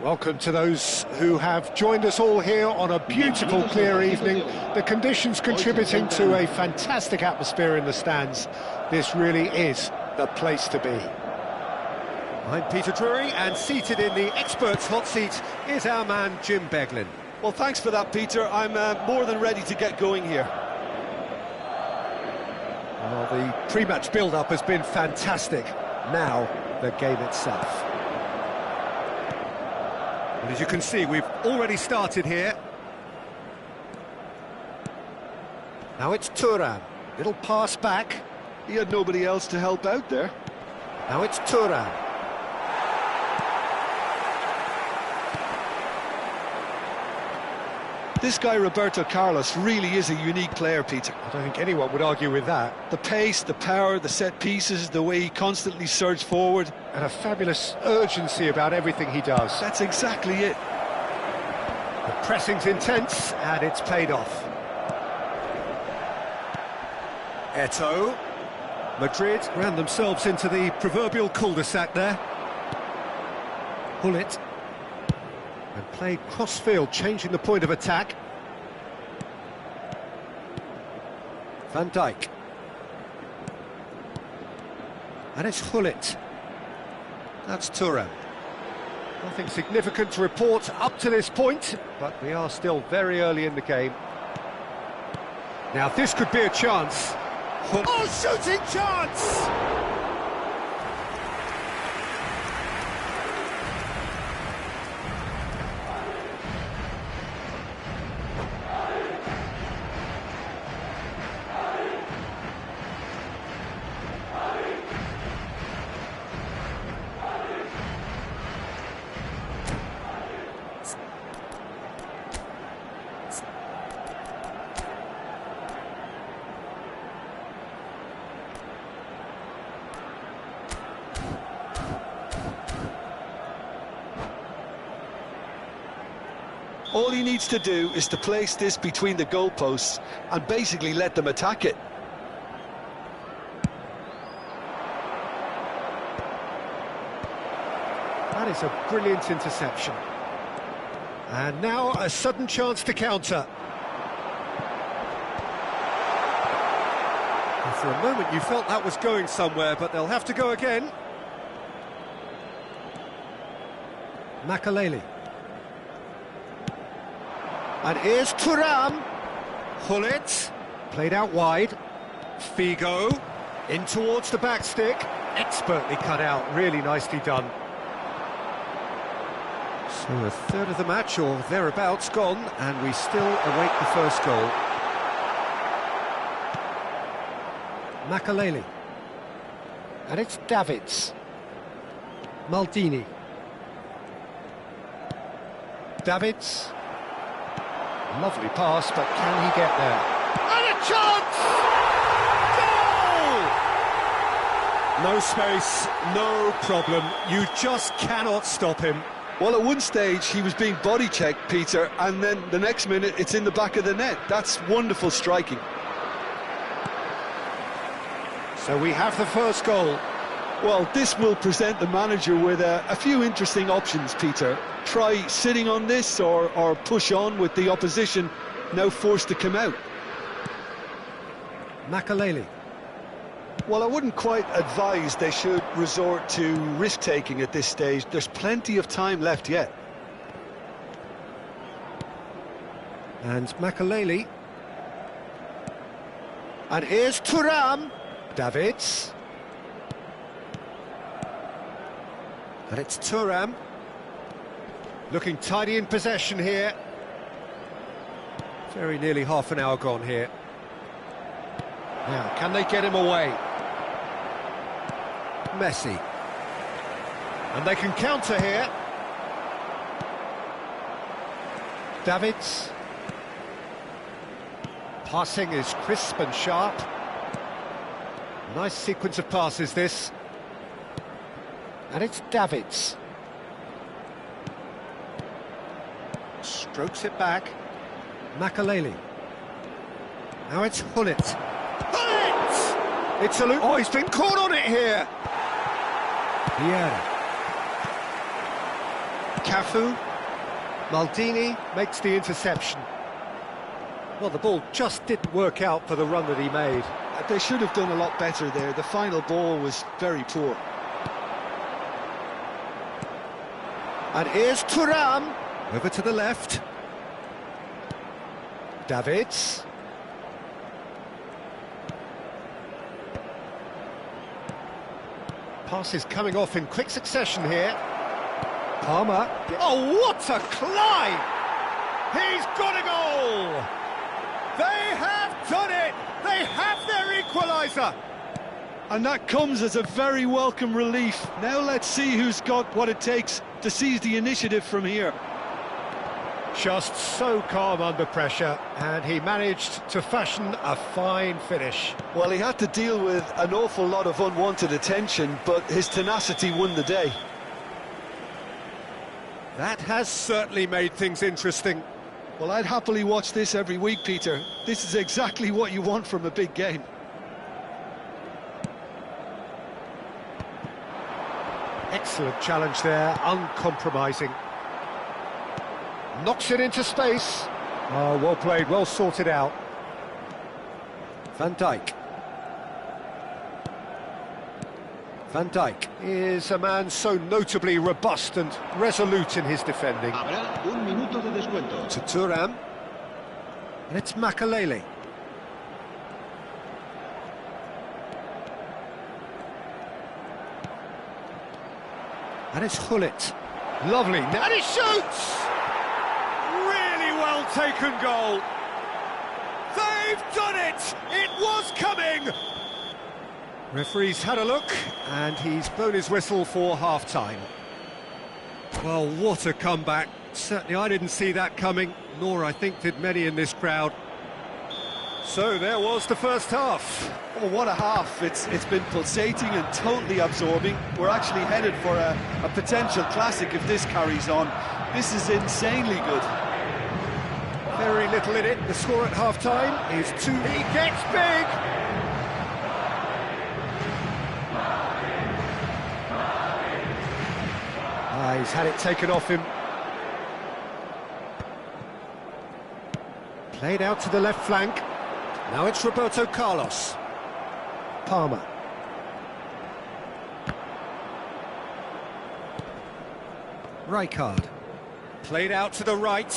Welcome to those who have joined us all here on a beautiful, clear evening. The conditions contributing to a fantastic atmosphere in the stands. This really is the place to be. I'm Peter Drury, and seated in the experts' hot seat is our man Jim Beglin. Well, thanks for that, Peter. I'm more than ready to get going here. Well, the pre-match build-up has been fantastic. Now, the game itself. And as you can see, we've already started here. Now it's Turan. Little pass back. He had nobody else to help out there. Now it's Turan. This guy, Roberto Carlos, really is a unique player, Peter. I don't think anyone would argue with that. The pace, the power, the set pieces, the way he constantly surges forward. And a fabulous urgency about everything he does. That's exactly it. The pressing's intense, and it's paid off. Eto'o. Madrid ran themselves into the proverbial cul-de-sac there. Hullet. And played cross-field, changing the point of attack. Van Dijk. And it's Hullet. That's Turan. Nothing significant to report up to this point, but we are still very early in the game. Now this could be a chance. Oh, shooting chance! All he needs to do is to place this between the goalposts and basically let them attack it. That is a brilliant interception. And now a sudden chance to counter. And for a moment you felt that was going somewhere, but they'll have to go again. Makaleli. And here's Thuram. Hullet. Played out wide. Figo. In towards the back stick. Expertly cut out. Really nicely done. So a third of the match, or thereabouts, gone, and we still await the first goal. Makaleli. And it's Davids. Maldini. Davids. Lovely pass, but can he get there? And a chance! Goal! No space, no problem. You just cannot stop him. Well, at one stage he was being body checked, Peter, and then the next minute it's in the back of the net. That's wonderful striking. So we have the first goal. Well, this will present the manager with a few interesting options, Peter. Try sitting on this or push on with the opposition now forced to come out. Makaleli. Well, I wouldn't quite advise they should resort to risk-taking at this stage. There's plenty of time left yet. And Makaleli. And here's Thuram. Davids. And it's Thuram. Looking tidy in possession here. Very nearly half an hour gone here. Now, can they get him away? Messi. And they can counter here. Davids. Passing is crisp and sharp. Nice sequence of passes, this. And it's Davids. Strokes it back. Makaleli. Now it's Hullet. Hullet! It's a loop. Oh, he's been caught on it here. Vieira. Cafu. Maldini makes the interception. Well, the ball just didn't work out for the run that he made. They should have done a lot better there. The final ball was very poor. And here's Thuram. Over to the left. Davids. Passes coming off in quick succession here. Palmer. Oh, what a climb! He's got a goal! They have done it! They have their equaliser! And that comes as a very welcome relief. Now let's see who's got what it takes to seize the initiative from here. Just so calm under pressure, and he managed to fashion a fine finish. Well, he had to deal with an awful lot of unwanted attention, but his tenacity won the day. That has certainly made things interesting. Well, I'd happily watch this every week, Peter. This is exactly what you want from a big game. Excellent challenge there, uncompromising. Knocks it into space. Oh, well played, well sorted out. Van Dijk. Van Dijk is a man so notably robust and resolute in his defending. Habrá un minuto de descuento. To Thuram. And it's Makaleli. And it's Hullet. Lovely. And he shoots! Really well taken goal. They've done it! It was coming! Referee's had a look, and he's blown his whistle for half-time. Well, what a comeback. Certainly I didn't see that coming, nor I think did many in this crowd. So there was the first half. Oh, what a half. It's been pulsating and totally absorbing. We're actually headed for a potential classic if this carries on. This is insanely good. Very little in it. The score at half-time is 2. He gets big! He's had it taken off him. Played out to the left flank. Now it's Roberto Carlos. Palmer. Rijkaard. Played out to the right.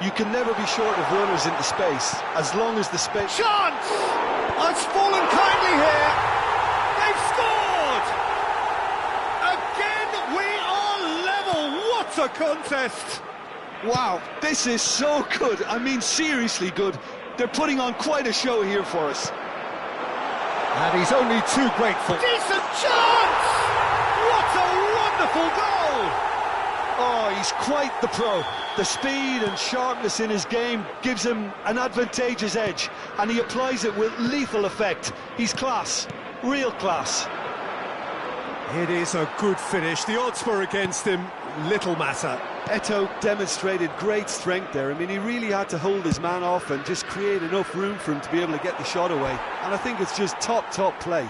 You can never be short of runners into space, as long as the space... Chance! It's fallen kindly here. They've scored! Again, we are level. What a contest! Wow, this is so good. I mean, seriously good. They're putting on quite a show here for us. And he's only too grateful. Decent chance! What a wonderful goal! Oh, he's quite the pro. The speed and sharpness in his game gives him an advantageous edge, and he applies it with lethal effect. He's class, real class. It is a good finish. The odds were against him, little matter. Eto'o demonstrated great strength there. I mean, he really had to hold his man off and just create enough room for him to be able to get the shot away. And I think it's just top play.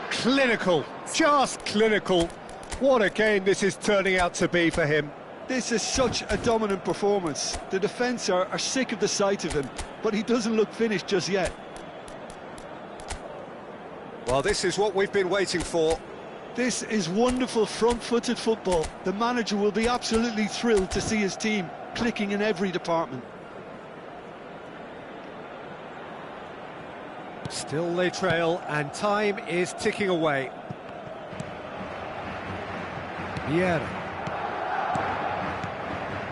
Clinical, just clinical. What a game this is turning out to be for him. This is such a dominant performance. The defence are sick of the sight of him, but he doesn't look finished just yet. Well, this is what we've been waiting for. This is wonderful front-footed football. The manager will be absolutely thrilled to see his team clicking in every department. Still they trail, and time is ticking away. Vieira.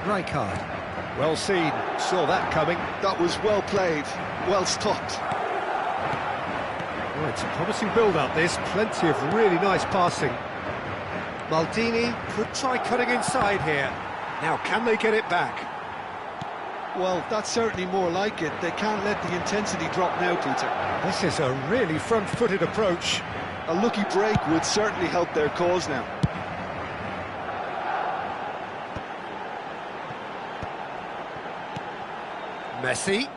Rijkaard. Well seen, saw that coming. That was well played, well stopped. Oh, it's a promising build-up, this. Plenty of really nice passing. Maldini could try cutting inside here. Now, can they get it back? Well, that's certainly more like it. They can't let the intensity drop now, Peter. This is a really front-footed approach. A lucky break would certainly help their cause now. Messi.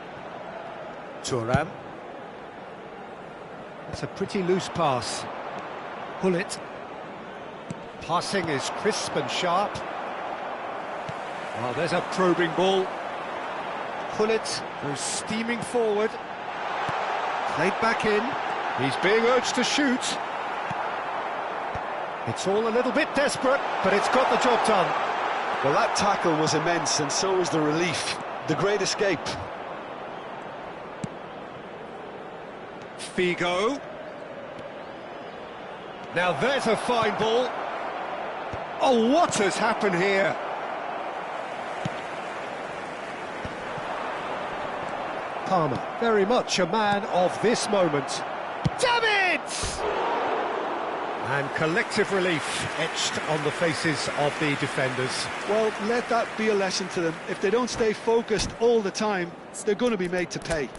Thuram. That's a pretty loose pass. Gullit. Passing is crisp and sharp. Well, there's a probing ball. Gullit goes steaming forward. Played back in. He's being urged to shoot. It's all a little bit desperate, but it's got the job done. Well, that tackle was immense, and so was the relief. The great escape. Figo. Now there's a fine ball. Oh, what has happened here? Palmer, very much a man of this moment. Damn it! And collective relief etched on the faces of the defenders. Well, let that be a lesson to them. If they don't stay focused all the time, they're going to be made to pay.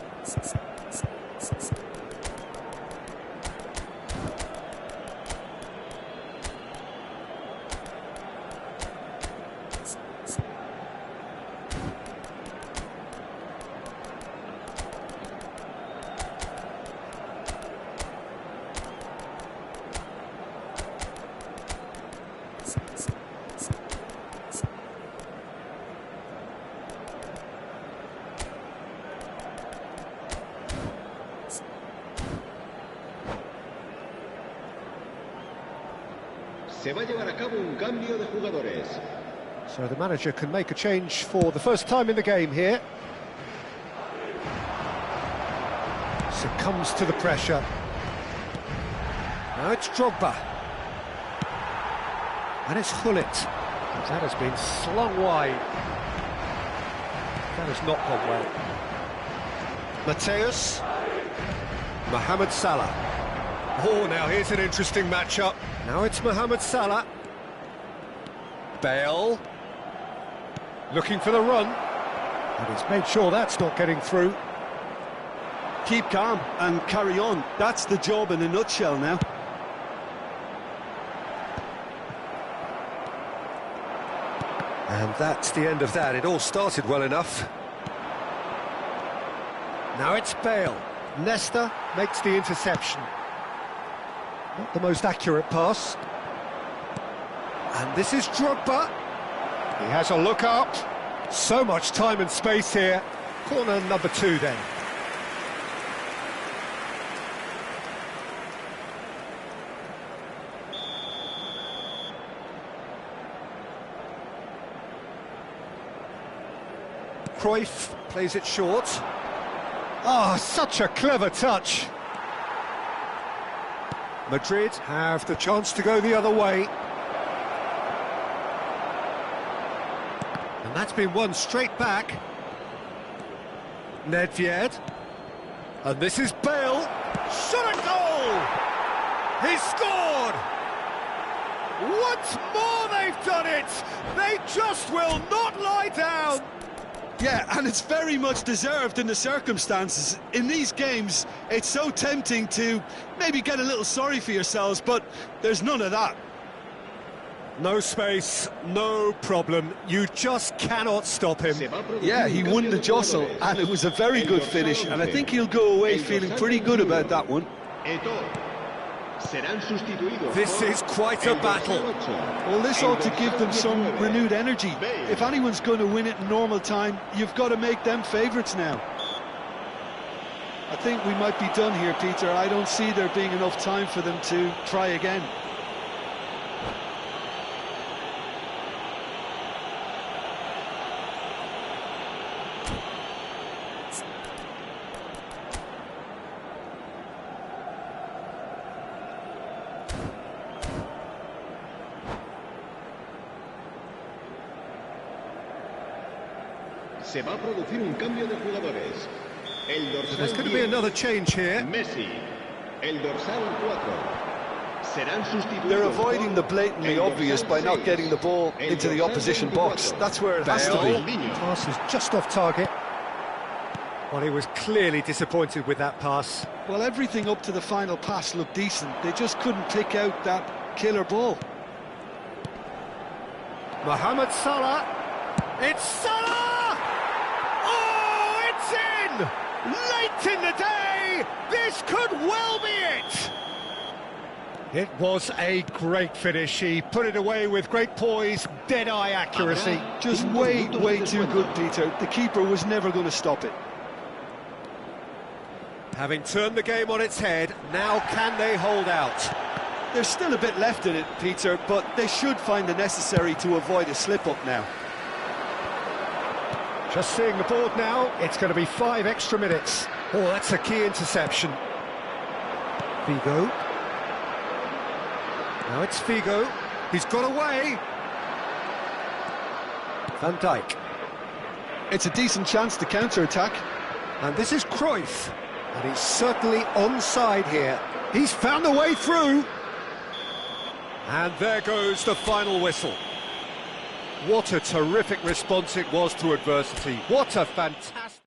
Se va a llevar a cabo un cambio de jugadores. So the manager can make a change for the first time in the game here. Succumbs to the pressure. Now it's Drogba. And it's Gullit. That has been slung wide. That has not gone well. Mateus. Mohamed Salah. Oh, now here's an interesting matchup. Now it's Mohamed Salah. Bale. Looking for the run. And he's made sure that's not getting through. Keep calm and carry on. That's the job in a nutshell now. And that's the end of that. It all started well enough. Now it's Bale. Nesta makes the interception. Not the most accurate pass. And this is Drogba. He has a look up. So much time and space here. Corner number 2 then. Cruyff plays it short. Ah, such a clever touch. Madrid have the chance to go the other way. And that's been won straight back. Nedved. And this is Bale. Shot a goal! He scored! Once more they've done it! They just will not lie down! Yeah, and it's very much deserved in the circumstances. In these games, it's so tempting to maybe get a little sorry for yourselves, but there's none of that. No space, no problem. You just cannot stop him. Yeah, he won the jostle, and it was a very good finish, and I think he'll go away feeling pretty good about that one. This is quite a battle. Well, this ought to give them some renewed energy. If anyone's going to win it in normal time, you've got to make them favourites now. I think we might be done here, Peter. I don't see there being enough time for them to try again. Se va a producir un cambio de jugadores. El dorsal There's going to be another change here. Messi. El dorsal 4. Serán sustituidos. They're avoiding the blatantly obvious by not getting the ball into the opposition box. That's where it has to be. Pass is just off target. Well, he was clearly disappointed with that pass. Well, everything up to the final pass looked decent. They just couldn't pick out that killer ball. Mohamed Salah. It's Salah! Oh, it's in! Late in the day! This could well be it! It was a great finish. He put it away with great poise, dead-eye accuracy. Just way too good, Peter. The keeper was never going to stop it. Having turned the game on its head, now can they hold out? There's still a bit left in it, Peter, but they should find the necessary to avoid a slip-up now. Just seeing the board now, it's going to be 5 extra minutes. Oh, that's a key interception. Figo. Now it's Figo. He's got away. Van Dijk. It's a decent chance to counter-attack. And this is Cruyff. And he's certainly onside here. He's found a way through. And there goes the final whistle. What a terrific response it was to adversity. What a fantastic...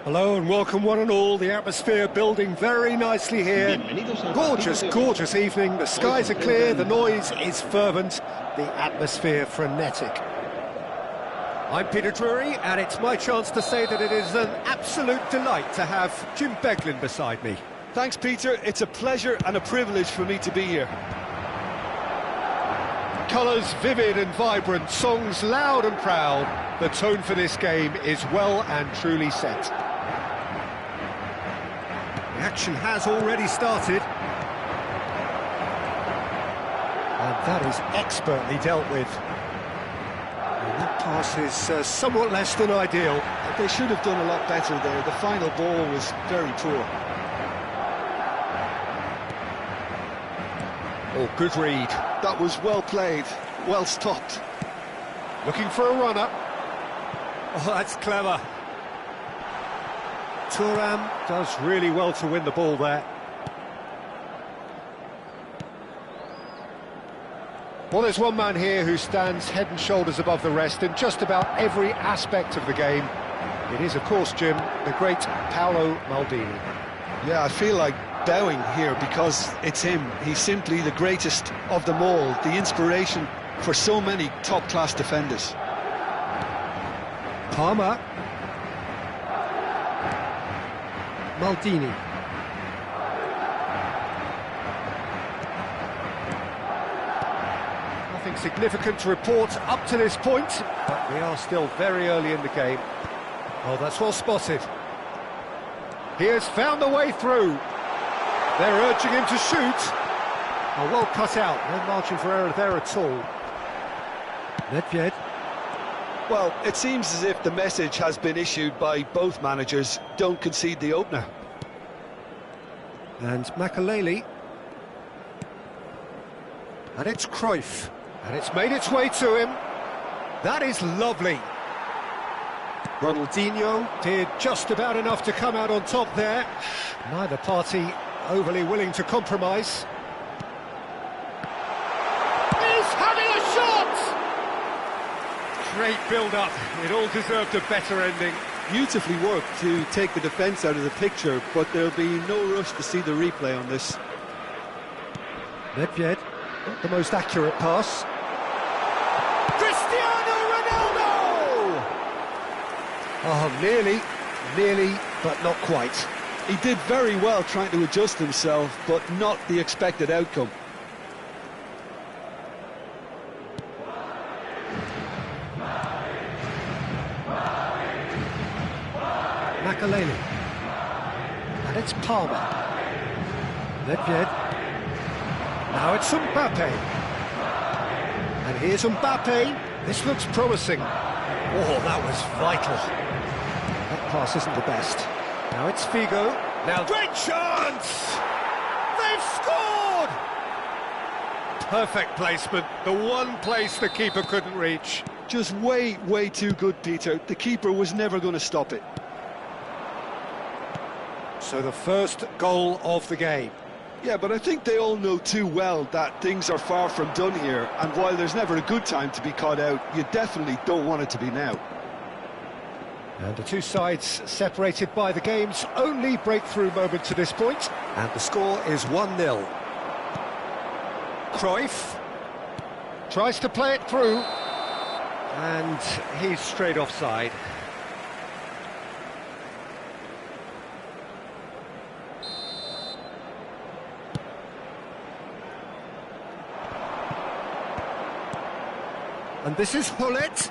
Hello and welcome one and all. The atmosphere building very nicely here. Gorgeous, gorgeous evening. The skies are clear, the noise is fervent, the atmosphere frenetic. I'm Peter Drury, and it's my chance to say that it is an absolute delight to have Jim Beglin beside me. Thanks, Peter. It's a pleasure and a privilege for me to be here. Colours vivid and vibrant, songs loud and proud. The tone for this game is well and truly set. The action has already started. And that is expertly dealt with. And that pass is somewhat less than ideal. They should have done a lot better there. The final ball was very poor. Oh, good read. That was well played, well stopped. Looking for a runner. Oh, that's clever. Tuantung does really well to win the ball there. Well, there's one man here who stands head and shoulders above the rest in just about every aspect of the game. It is, of course, Jim, the great Paolo Maldini. Yeah, I feel like bowing here because it's him. He's simply the greatest of them all, the inspiration for so many top-class defenders. Palmer. Maldini. Nothing significant to report up to this point, but we are still very early in the game. Oh, that's well spotted. He has found the way through. They're urging him to shoot. Oh, well cut out. No margin for error there at all. Nedved. Well, it seems as if the message has been issued by both managers: don't concede the opener. And Makaleli. And it's Cruyff. And it's made its way to him. That is lovely. Ronaldinho did just about enough to come out on top there. Neither party overly willing to compromise. He's having a shot! Great build-up. It all deserved a better ending. Beautifully worked to take the defence out of the picture, but there'll be no rush to see the replay on this. Nedved, not the most accurate pass. Cristiano Ronaldo! Oh, nearly, but not quite. He did very well trying to adjust himself, but not the expected outcome. Makaleli. And it's Palmer. Nedved. Now it's Mbappe. And here's Mbappe. This looks promising. Oh, that was vital. That pass isn't the best. Now it's Figo. Now, great chance! They've scored! Perfect placement. The one place the keeper couldn't reach. Just way too good, Peter. The keeper was never going to stop it. So the first goal of the game. Yeah, but I think they all know too well that things are far from done here, and while there's never a good time to be caught out, you definitely don't want it to be now. And the two sides separated by the game's only breakthrough moment to this point, and the score is 1-0. Cruyff tries to play it through, and he's straight offside. And this is Hullet.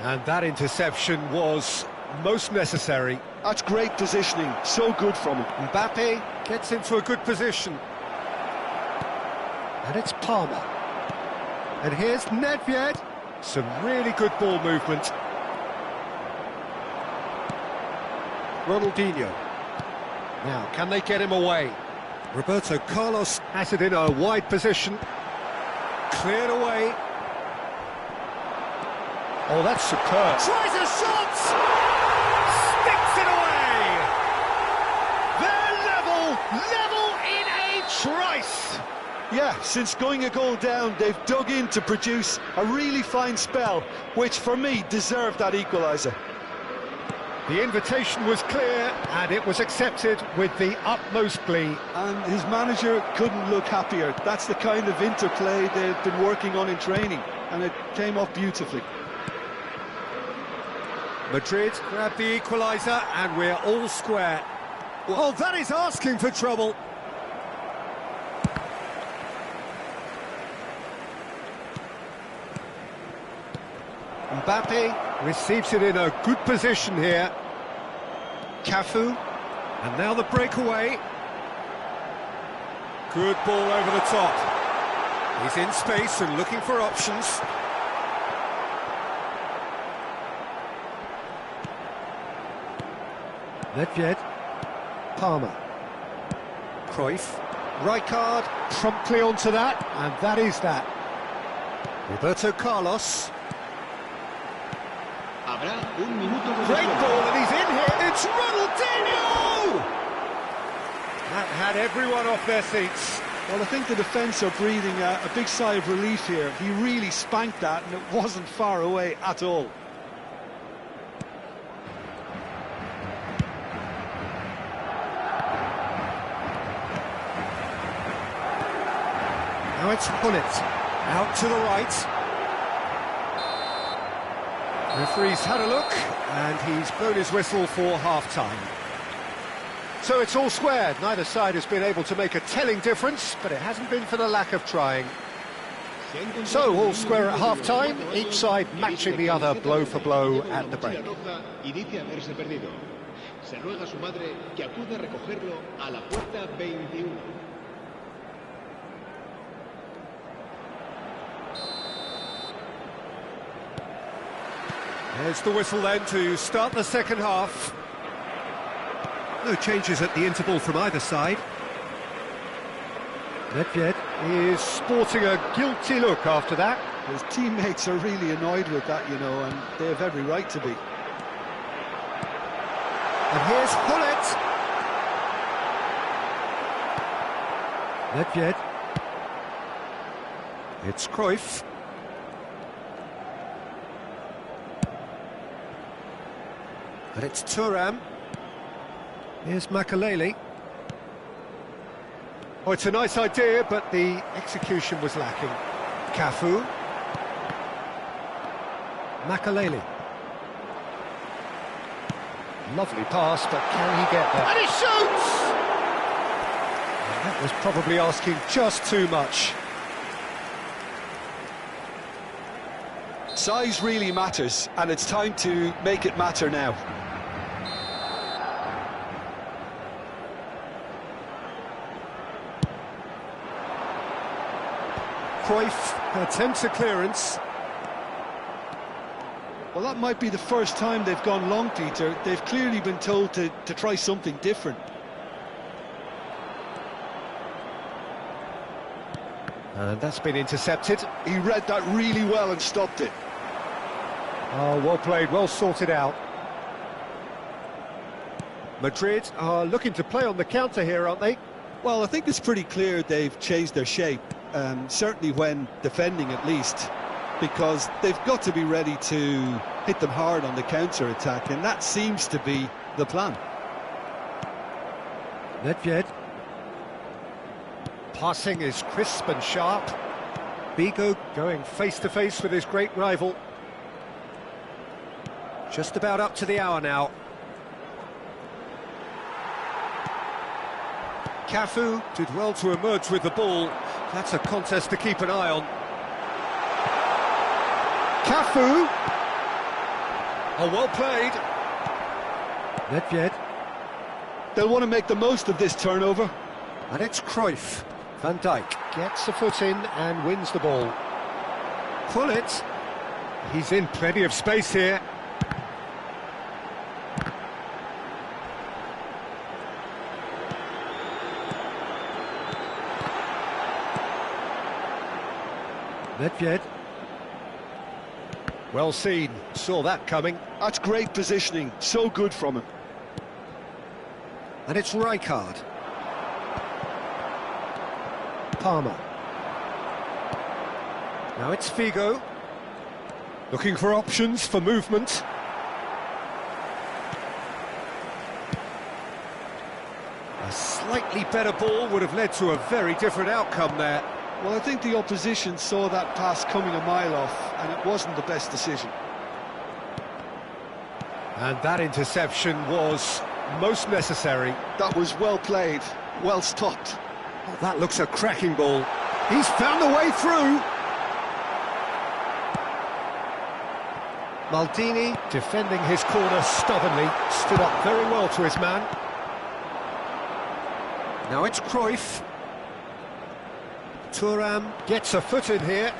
And that interception was most necessary. That's great positioning, so good from him. Mbappe gets into a good position. And it's Palmer. And here's Nedved. Some really good ball movement. Ronaldinho. Now, can they get him away? Roberto Carlos has it in a wide position. Cleared away. Oh, that's superb. Tries a shot! Sticks it away! They're level in a trice! Yeah, since going a goal down, they've dug in to produce a really fine spell, which for me deserved that equaliser. The invitation was clear, and it was accepted with the utmost glee. And his manager couldn't look happier. That's the kind of interplay they've been working on in training, and it came off beautifully. Madrid grabbed the equaliser, and we're all square. Oh, that is asking for trouble. Mbappe receives it in a good position here. Cafu, and now the breakaway. Good ball over the top. He's in space and looking for options. Nedved, Palmer, Cruyff, Rijkaard promptly onto that, and that is that. Roberto Carlos. Great ball, and he's in here. It's Ronaldinho! That had everyone off their seats. Well, I think the defence are breathing a big sigh of relief here. He really spanked that, and it wasn't far away at all. Now it's Gullit, out to the right. Referee's had a look, and he's blown his whistle for half-time. So it's all squared. Neither side has been able to make a telling difference, but it hasn't been for the lack of trying. So all square at half-time, each side matching the other blow for blow at the break. Se ruega a su madre que acuda a recogerlo a la puerta 21. There's the whistle then to start the second half. No changes at the interval from either side. Nedved is sporting a guilty look after that. His teammates are really annoyed with that, you know, and they have every right to be. And here's Gullit. Nedved. It's Cruyff. And it's Thuram. Here's Makaleli. Oh, it's a nice idea, but the execution was lacking. Cafu. Makaleli. Lovely pass, but can he get there? And he shoots! And that was probably asking just too much. Size really matters, and it's time to make it matter now. Cruyff attempts a clearance. Well, that might be the first time they've gone long, Peter. They've clearly been told to try something different. And that's been intercepted. He read that really well and stopped it. Oh, well played, well sorted out. Madrid are looking to play on the counter here, aren't they? Well, I think it's pretty clear they've changed their shape, certainly when defending at least, because they've got to be ready to hit them hard on the counter-attack, and that seems to be the plan. Nedved. Passing is crisp and sharp. Figo going face-to-face with his great rival. Just about up to the hour now. Cafu did well to emerge with the ball. That's a contest to keep an eye on. Cafu. Oh, well played. Nedved. They'll want to make the most of this turnover. And it's Cruyff. Van Dijk gets a foot in and wins the ball. Gullit. He's in plenty of space here. Nedved. Well seen, saw that coming. That's great positioning, so good from him. And it's Rijkaard. Palmer. Now it's Figo. Looking for options for movement. slightly better ball would have led to a very different outcome there. Well, I think the opposition saw that pass coming a mile off, and it wasn't the best decision. And that interception was most necessary. That was well played, well stopped. Oh, that looks a cracking ball. He's found a way through. Maldini, defending his corner stubbornly, stood up very well to his man. Now it's Cruyff. Thuram gets a foot in here.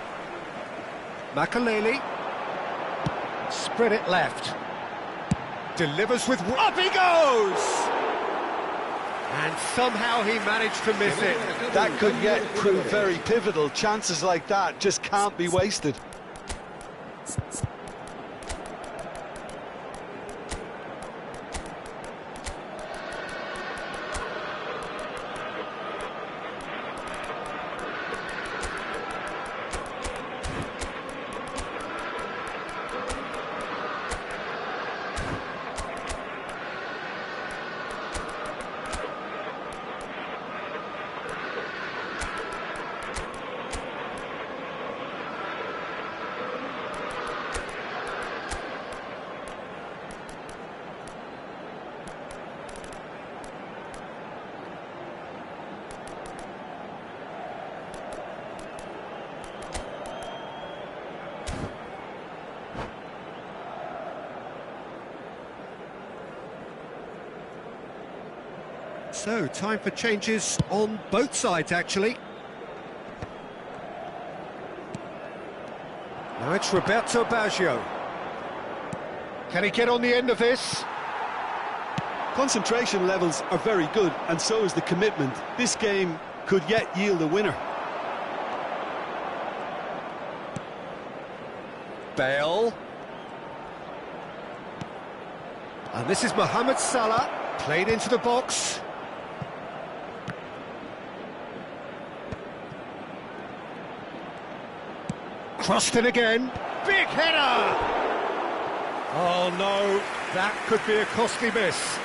Makaleli. Spread it left. Delivers with... Up he goes! And somehow he managed to miss it. That could yet prove very pivotal. Chances like that just can't be wasted. So, time for changes on both sides, actually. Now it's Roberto Baggio. Can he get on the end of this? Concentration levels are very good, and so is the commitment. This game could yet yield a winner. Bale. And this is Mohamed Salah, played into the box. Crossed in again. Big header! Oh no, that could be a costly miss.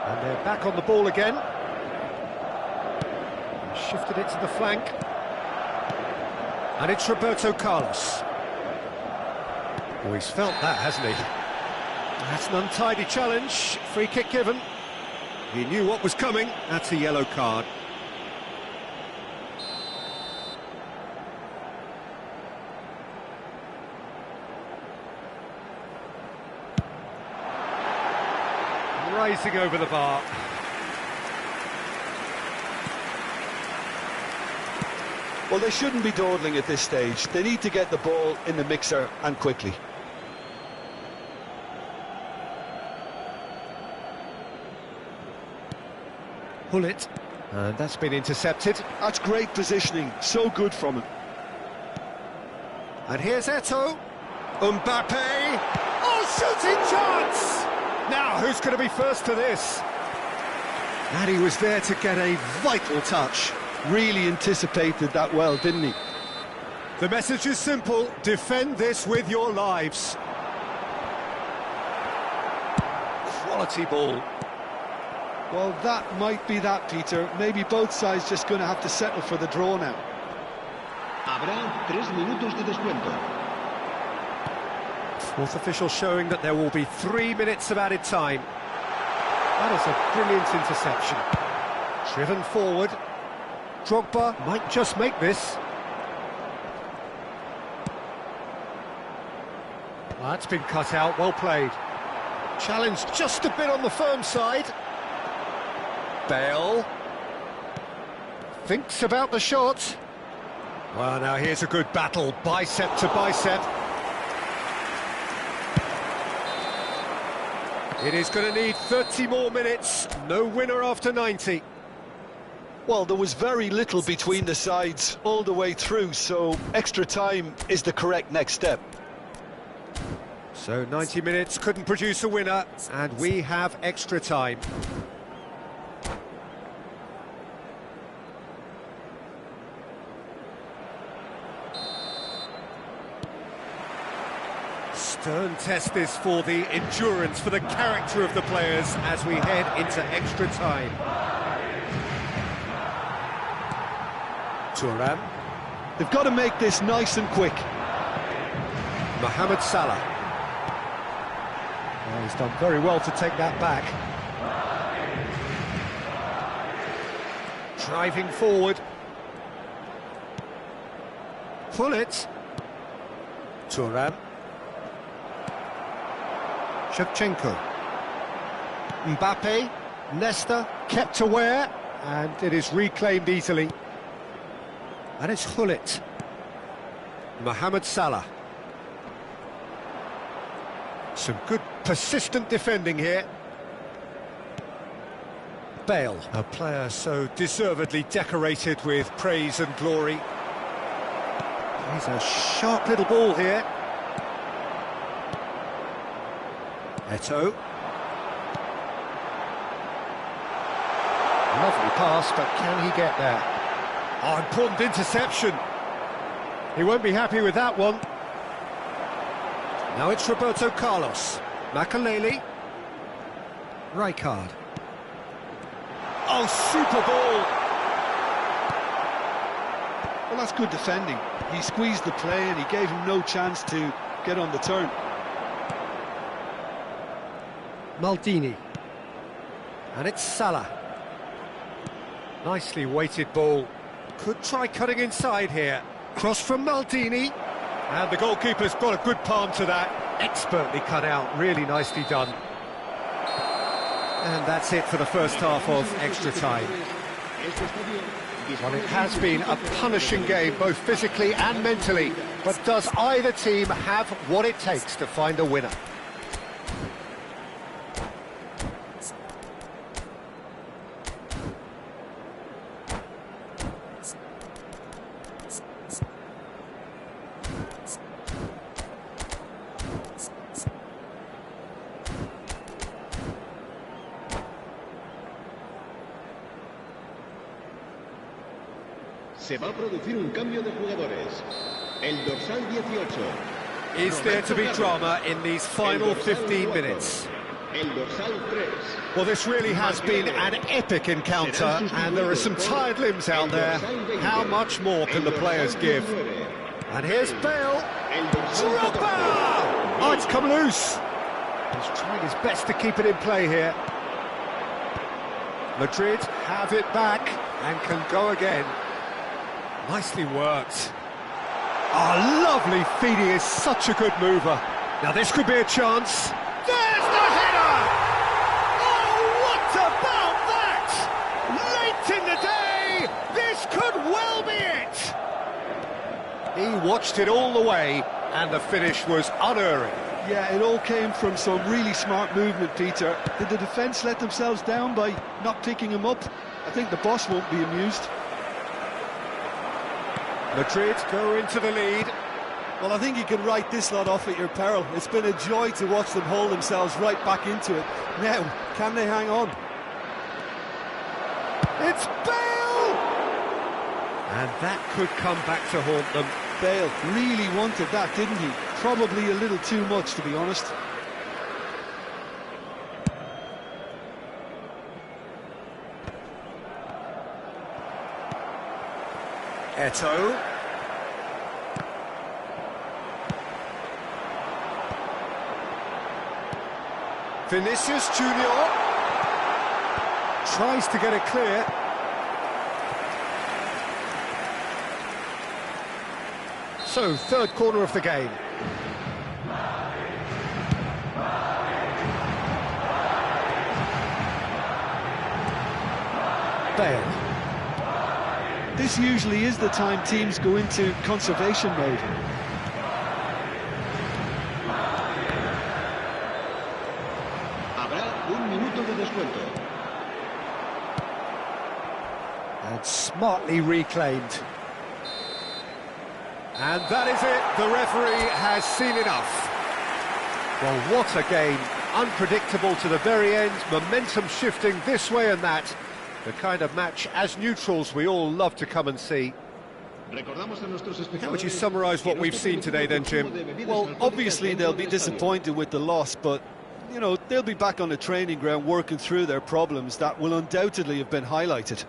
And they're back on the ball again. Shifted it to the flank. And it's Roberto Carlos. Oh, he's felt that, hasn't he? That's an untidy challenge. Free kick given. He knew what was coming. That's a yellow card. Rising over the bar. Well, they shouldn't be dawdling at this stage. They need to get the ball in the mixer, and quickly. Pull it. And that's been intercepted. That's great positioning. So good from him. And here's Eto'o. Mbappe. Oh, shooting chance! Now, who's going to be first to this? And he was there to get a vital touch. Really anticipated that well, didn't he? The message is simple. Defend this with your lives. Quality ball. Well, that might be that, Peter. Maybe both sides just going to have to settle for the draw now. Habrá 3 minutos de descuento. Fourth official showing that there will be 3 minutes of added time. That is a brilliant interception. Driven forward. Drogba might just make this. Well, that's been cut out, well played. Challenge just a bit on the firm side. Bale. Thinks about the shot. Well, now here's a good battle, bicep to bicep. It is going to need 30 more minutes. No winner after 90. Well, there was very little between the sides all the way through, so extra time is the correct next step. So 90 minutes couldn't produce a winner, and we have extra time. Stern test this for the endurance, for the character of the players as we head into extra time. Thuram. They've got to make this nice and quick. Mohamed Salah. Oh, he's done very well to take that back. Driving forward. Pullet. Thuram. Shevchenko. Mbappe. Nesta kept aware, and it is reclaimed easily. And it's Hullet. Mohamed Salah. Some good persistent defending here. Bale, a player so deservedly decorated with praise and glory. He's a sharp little ball here. Eto'o. Lovely pass, but can he get there? Oh, important interception. He won't be happy with that one. Now it's Roberto Carlos. Makaleli. Rijkaard. Oh, super ball! Well, that's good defending. He squeezed the play and he gave him no chance to get on the turn. Maldini. And it's Salah. Nicely weighted ball. Could try cutting inside here. Cross from Maldini. And the goalkeeper's got a good palm to that. Expertly cut out, really nicely done. And that's it for the first half of extra time. Well, it has been a punishing game, both physically and mentally. But does either team have what it takes to find a winner? Se va a producir un cambio de jugadores. El dorsal 18. Is there to be drama in these final 15 minutes? El dorsal 3. Well, this really has been an epic encounter, and there are some tired limbs out there. How much more can the players give? And here's Bale. Drogba! Oh, it's come loose. He's trying his best to keep it in play here. Madrid have it back and can go again. Nicely worked. Oh, lovely feed. He is such a good mover. Now this could be a chance. There's the header! Oh, what about that? Late in the day, this could well be it. He watched it all the way, and the finish was unerring. Yeah, it all came from some really smart movement, Peter. Did the defence let themselves down by not picking him up? I think the boss won't be amused. Madrid go into the lead. Well, I think you can write this lot off at your peril. It's been a joy to watch them hold themselves right back into it. Now, can they hang on? It's Bale! And that could come back to haunt them. Bale really wanted that, didn't he? Probably a little too much, to be honest. Eto'o. Vinicius Junior tries to get it clear. So, third corner of the game. Bale. This usually is the time teams go into conservation mode. Habrá un minuto de descuento. And smartly reclaimed. And that is it. The referee has seen enough. Well, what a game. Unpredictable to the very end. Momentum shifting this way and that. The kind of match, as neutrals, we all love to come and see. Recordamos a nuestros espectadores. How would you summarise what we've seen today then, Jim? Well, obviously they'll be disappointed with the loss, but, you know, they'll be back on the training ground working through their problems that will undoubtedly have been highlighted.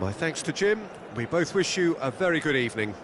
My thanks to Jim. We both wish you a very good evening.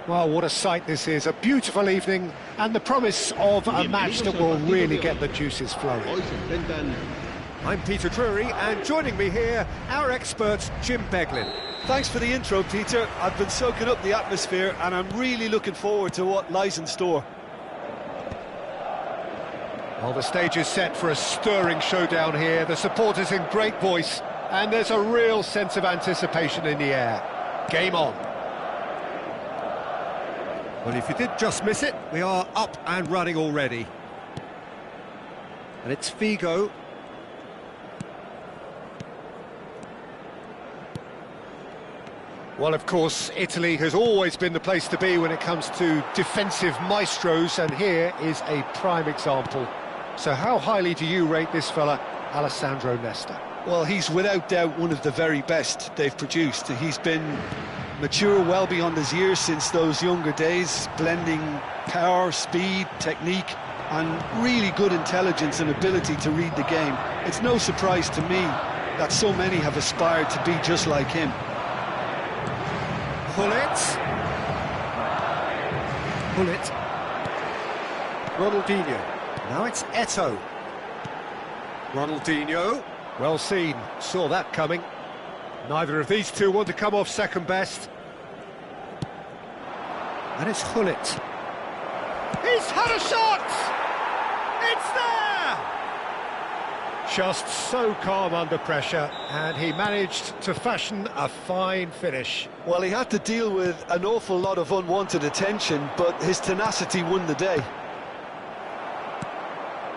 Well, what a sight this is, a beautiful evening, and the promise of a match that will really get the juices flowing. Hoy se enfrentan I'm Peter Drury, and joining me here, our expert, Jim Beglin. Thanks for the intro, Peter. I've been soaking up the atmosphere, and I'm really looking forward to what lies in store. Well, the stage is set for a stirring showdown here. The supporters in great voice, and there's a real sense of anticipation in the air. Game on. Well, if you did just miss it, we are up and running already. And it's Figo. Well, of course, Italy has always been the place to be when it comes to defensive maestros, and here is a prime example. So how highly do you rate this fella, Alessandro Nesta? Well, he's without doubt one of the very best they've produced. He's been mature well beyond his years since those younger days, blending power, speed, technique, and really good intelligence and ability to read the game. It's no surprise to me that so many have aspired to be just like him. Pullet. Ronaldinho. Now it's Eto'o. Ronaldinho. Well seen, saw that coming. Neither of these two want to come off second best. And it's Gullit. He's had a shot! It's there! Just so calm under pressure, and he managed to fashion a fine finish. Well, he had to deal with an awful lot of unwanted attention, but his tenacity won the day.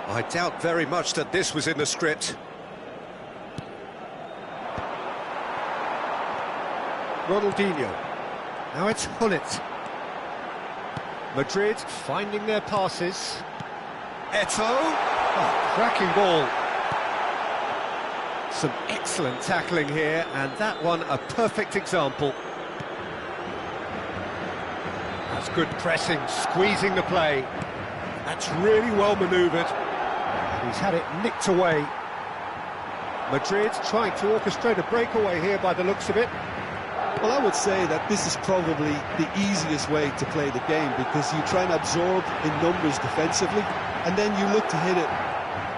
I doubt very much that this was in the script. Ronaldinho. Now it's Gullit. Madrid finding their passes. Eto'o. Oh, cracking ball. Some excellent tackling here, and that one a perfect example. That's good pressing, squeezing the play. That's really well manoeuvred. He's had it nicked away. Madrid trying to orchestrate a breakaway here by the looks of it. Well, I would say that this is probably the easiest way to play the game, because you try and absorb in numbers defensively, and then you look to hit it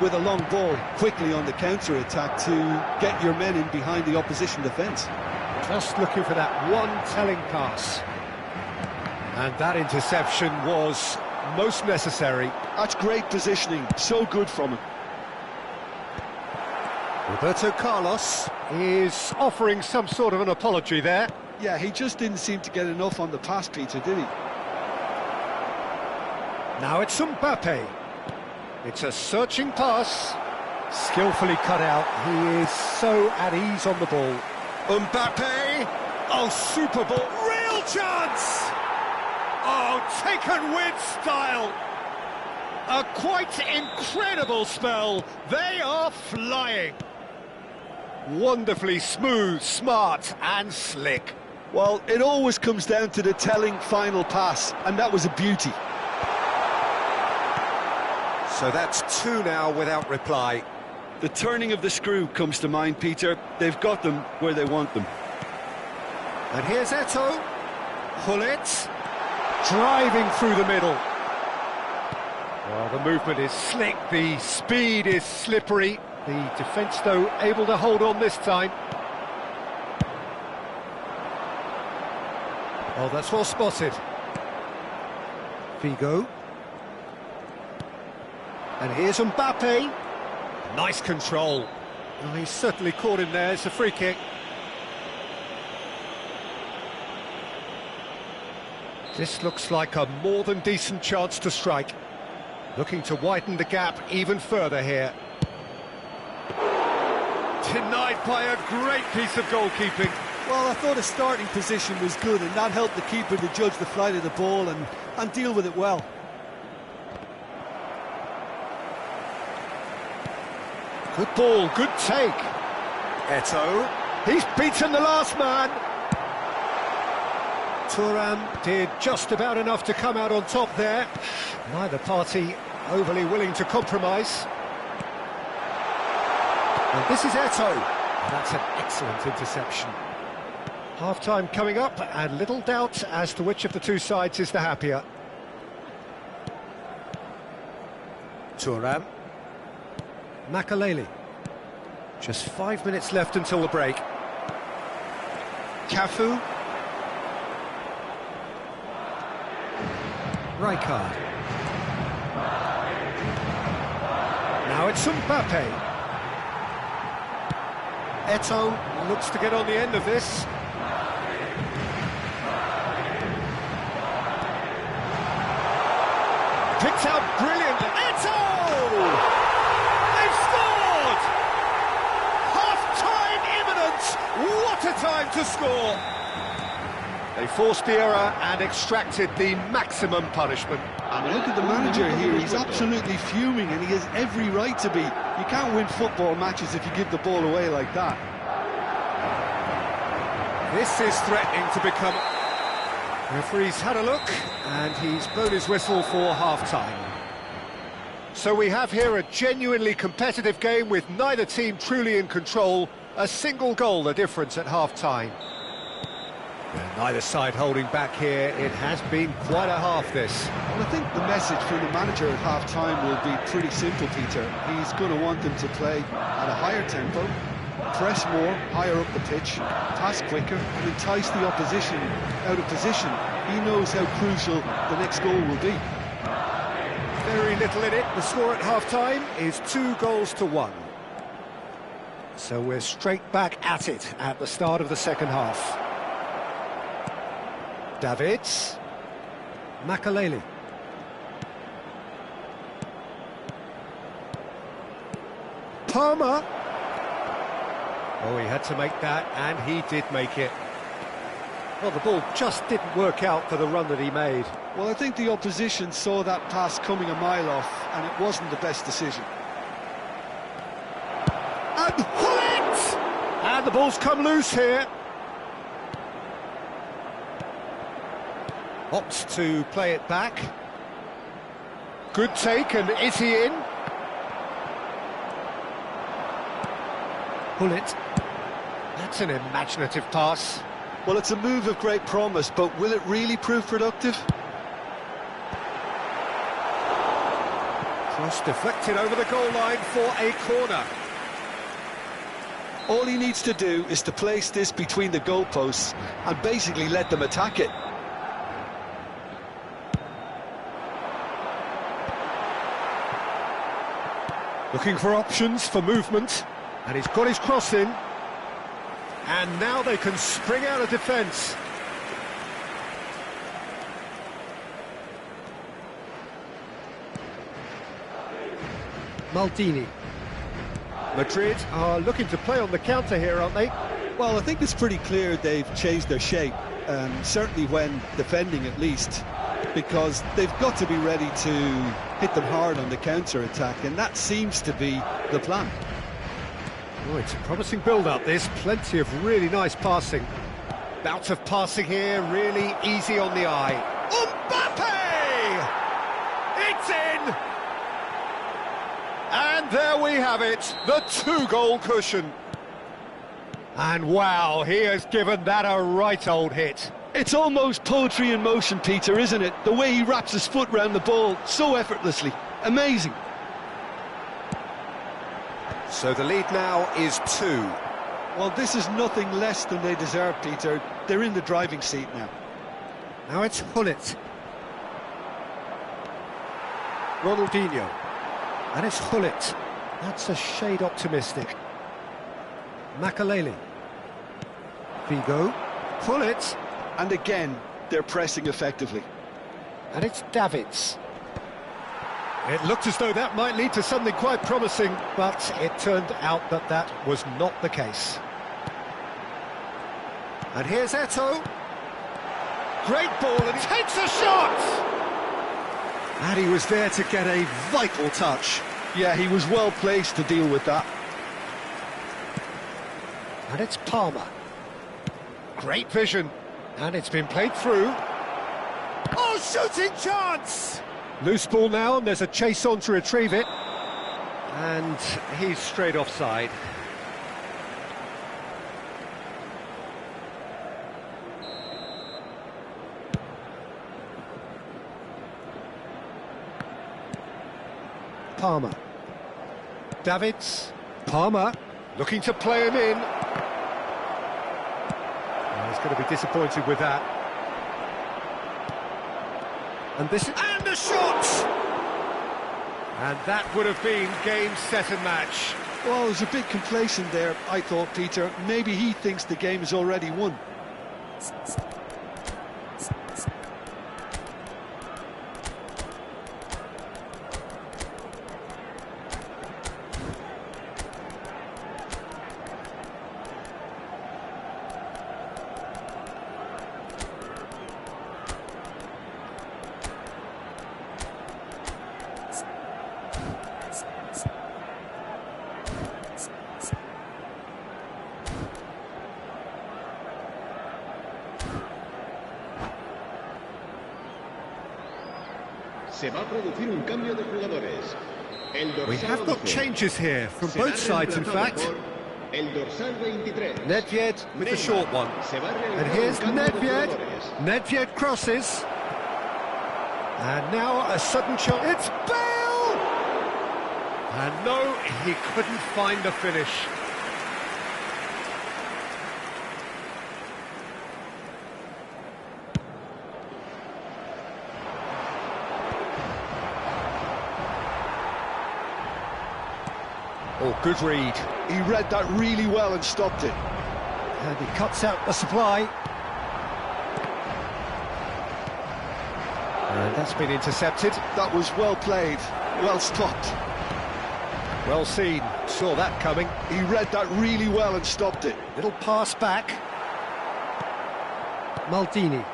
with a long ball quickly on the counter-attack to get your men in behind the opposition defence. Just looking for that one telling pass. And that interception was most necessary. That's great positioning, so good from him. Roberto Carlos. Is offering some sort of an apology there. Yeah, he just didn't seem to get enough on the pass, Peter, did he? Now it's Mbappe. It's a searching pass. Skillfully cut out. He is so at ease on the ball. Mbappe. Oh, super ball. Real chance! Oh, taken with style. A quite incredible spell. They are flying. Wonderfully smooth, smart and slick. Well, it always comes down to the telling final pass, and that was a beauty. So that's two now without reply. The turning of the screw comes to mind, Peter. They've got them where they want them. And here's Eto'o. Gullit. Driving through the middle. Well, the movement is slick, the speed is slippery. The defence, though, able to hold on this time. Oh, that's well spotted. Figo. And here's Mbappe. Nice control. Oh, he's certainly caught him there. It's a free kick. This looks like a more than decent chance to strike. Looking to widen the gap even further here. Denied by a great piece of goalkeeping. Well, I thought his starting position was good, and that helped the keeper to judge the flight of the ball and deal with it well. Good ball, good take. Eto'o. He's beaten the last man. Thuram did just about enough to come out on top there. Neither party overly willing to compromise. And this is Eto'o. That's an excellent interception. Half-time coming up, and little doubt as to which of the two sides is the happier. Thuram. Makaleli. Just 5 minutes left until the break. Cafu. Rijkaard. Now it's Mbappe. Eto'o looks to get on the end of this. Picked out brilliantly. Eto'o! They've scored! Half-time imminent! What a time to score! They forced the error and extracted the maximum punishment. I mean, look at the manager here. He's absolutely fuming, and he has every right to be. You can't win football matches if you give the ball away like that. This is threatening to become... Referee's had a look, and he's blown his whistle for half-time. So we have here a genuinely competitive game with neither team truly in control. A single goal the difference at half-time. Neither side holding back here. It has been quite a half, this. Well, I think the message from the manager at half-time will be pretty simple, Peter. He's going to want them to play at a higher tempo, press more, higher up the pitch, pass quicker, and entice the opposition out of position. He knows how crucial the next goal will be. Very little in it. The score at half-time is 2-1. So we're straight back at it at the start of the second half. Davids. Makaleli. Palmer. Oh, he had to make that, and he did make it. Well, the ball just didn't work out for the run that he made. Well, I think the opposition saw that pass coming a mile off, and it wasn't the best decision. And Hullet! And the ball's come loose here. Opts to play it back. Good take, and is he in? Hullet. That's an imaginative pass. Well, it's a move of great promise, but will it really prove productive? Cross deflected over the goal line for a corner. All he needs to do is to place this between the goalposts and basically let them attack it. Looking for options for movement, and he's got his cross in. And now they can spring out of defence. Maldini. Madrid are looking to play on the counter here, aren't they? Well, I think it's pretty clear they've changed their shape, certainly when defending at least, because they've got to be ready to hit them hard on the counter-attack, and that seems to be the plan. Oh, it's a promising build-up, this. Plenty of really nice passing. Bout of passing here, really easy on the eye. Mbappe! It's in! And there we have it, the 2-goal cushion. And wow, he has given that a right old hit. It's almost poetry in motion, Peter, isn't it? The way he wraps his foot round the ball so effortlessly. Amazing. So the lead now is 2. Well, this is nothing less than they deserve, Peter. They're in the driving seat now. Now it's Hullet. Ronaldinho. And it's Hullet. That's a shade optimistic. Makaleli. Figo. Hullet. And again, they're pressing effectively. And it's Davids. It looked as though that might lead to something quite promising, but it turned out that that was not the case. And here's Eto'o. Great ball, and he takes a shot! And he was there to get a vital touch. Yeah, he was well placed to deal with that. And it's Palmer. Great vision. And it's been played through. Oh, shooting chance! Loose ball now, and there's a chase on to retrieve it. And he's straight offside. Palmer. Davids. Palmer, looking to play him in. Oh, he's going to be disappointed with that. And this is... And the shot! And that would have been game, set and match. Well, it was a bit complacent there, I thought, Peter. Maybe he thinks the game is already won. Se va a producir un cambio de jugadores. We have got changes here from both sides, in fact. El dorsal 23. Nedved with the short one. And here's Nedved. Nedved crosses. And now a sudden shot. It's Bale! And no, he couldn't find the finish. Oh, good read. He read that really well and stopped it. And he cuts out the supply. And that's been intercepted. That was well played, well stopped. Well seen, saw that coming. He read that really well and stopped it. Little pass back. Maldini.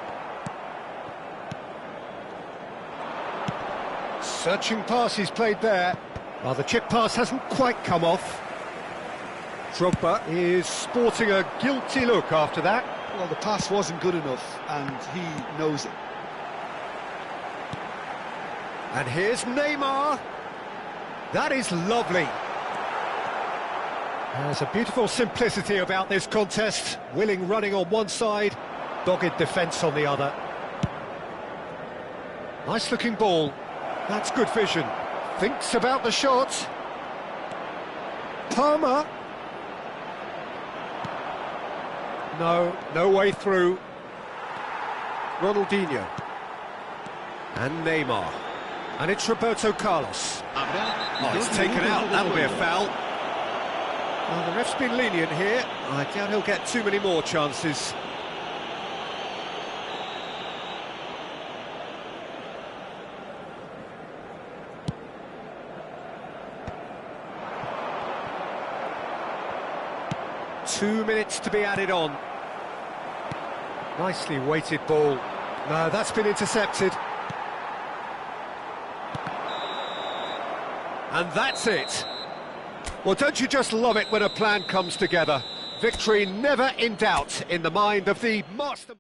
Searching pass he's played there. Well, the chip pass hasn't quite come off. Drogba is sporting a guilty look after that. Well, the pass wasn't good enough, and he knows it. And here's Neymar. That is lovely. There's a beautiful simplicity about this contest. Willing running on one side, dogged defence on the other. Nice looking ball. That's good vision. Thinks about the shot. Palmer. No way through. Ronaldinho. And Neymar. And it's Roberto Carlos. Oh, it's taken out. That'll be a foul. Well, the ref's been lenient here. I doubt he'll get too many more chances. Two minutes to be added on. Nicely weighted ball. No, that's been intercepted. And that's it. Well, don't you just love it when a plan comes together? Victory never in doubt in the mind of the master.